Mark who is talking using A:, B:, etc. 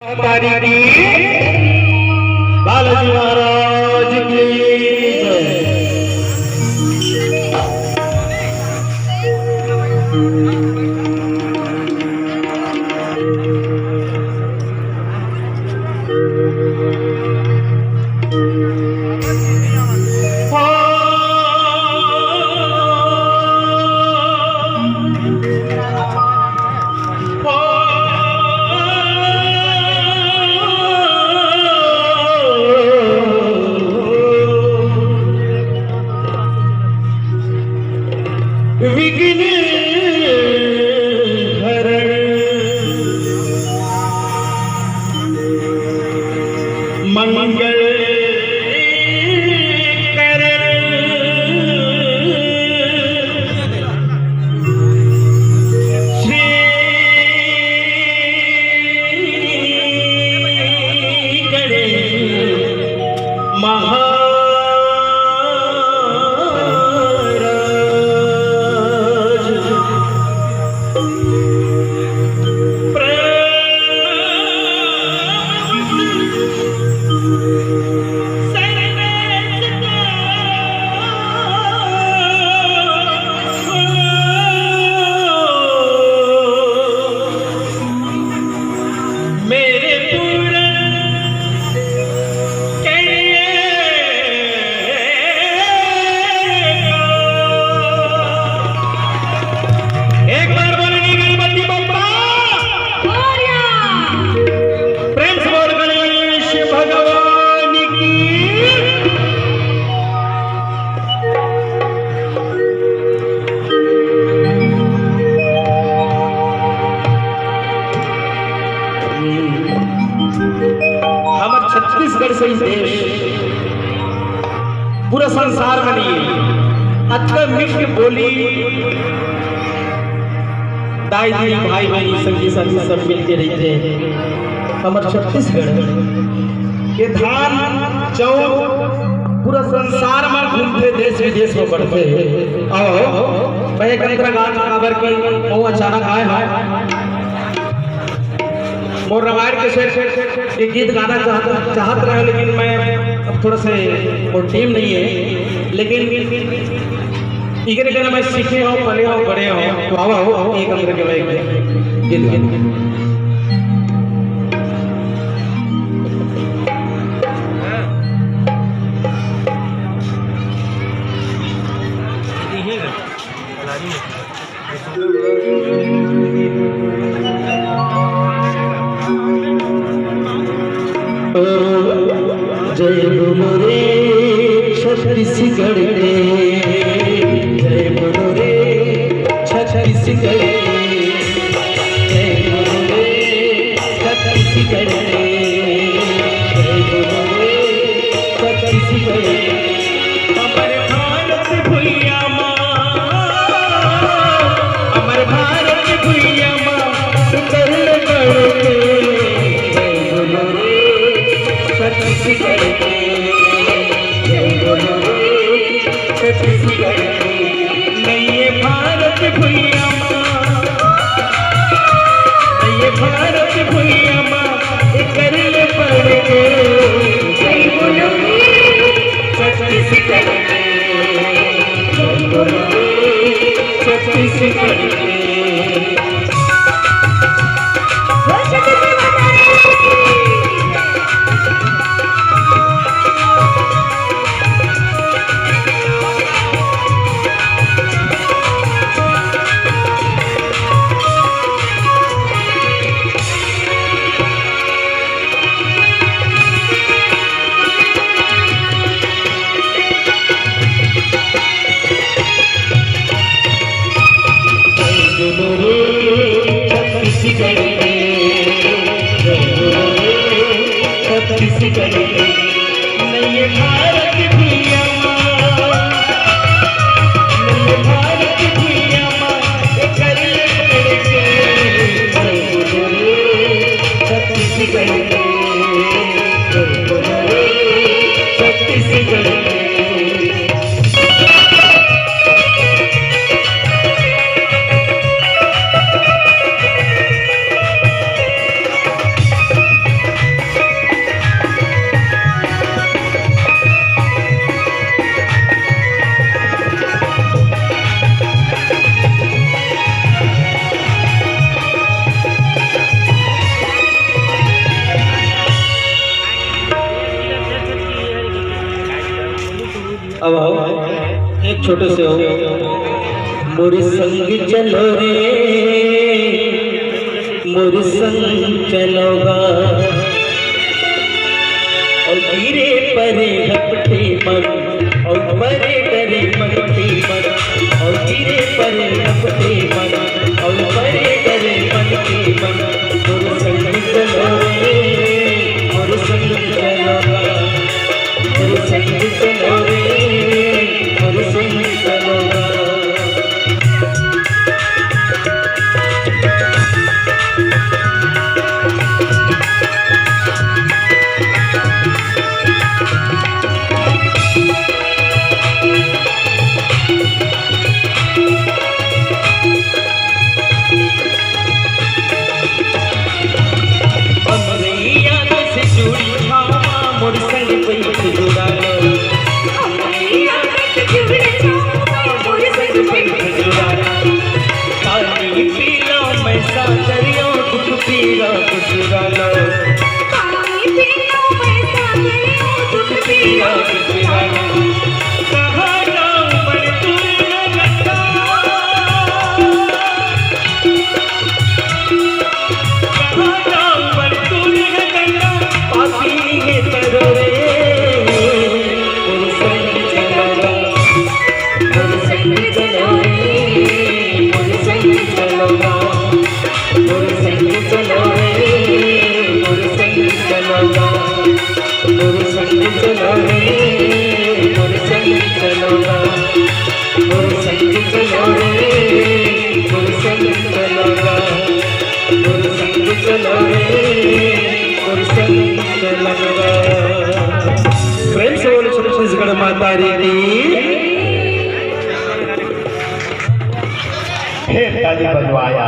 A: बालाजी महाराज की विघ्न हरण मंगल करण श्री गणेश महा छत्तीसगढ़ से ही देश पूरा संसार में लिए अत्य मिश्र बोली दाई दाई भाई भाई संगी साथी सब मिलके रहते हैं। हमारे छत्तीसगढ़ के धान चौक पूरा संसार में घूमते देश विदेश में बढ़ते और मैं एक खबर की वो अचानक आए हैं और रामायण के शेर एक गीत गाना चाहत रहे, लेकिन मैं अब थोड़ा से और टीम नहीं है, लेकिन इकरे कहना मैं सीखे हो पले हो बड़े हो वावा हो एक अंदर के मैं गीत जय बोलो रे छत्तीसगढ़ के, जय बोलो रे छत्तीसगढ़ के, जय बोलो रे छत्तीसगढ़ के, जय बोलो रे छत्तीसगढ़ के। अमर भारत भुइया माँ, अमर भारत भुइया माँ करन करके, जय बोलो रे छत्तीसगढ़ के, जय बोलो रे छत्तीसगढ़ के। नये भारत भुइया माँ, नये भारत भुइया माँ करन पड़ के, जय बोलो रे छत्तीसगढ़ के, जय बोलो रे छत्तीसगढ़ के। नये भारत भुइया माँ, नये भारत भुइया माँ करन पड़ के, जय बोलो रे छत्तीसगढ़ के, जय बोलो रे छत्तीसगढ़ के। अब आओ एक छोटे से हो मोरे संग चलो रे मोरे संग चलोगा और गिरे परे झपटे मन और परे डरे मनते मन और गिरे परे झपटे मन और परे डरे मनते मन मोरे संग चलो रे मोरे संग चलोगा मोरे संग चलो रे मोरे संग चलोगा छत्तीसगढ़ माता री ताली बजवाया।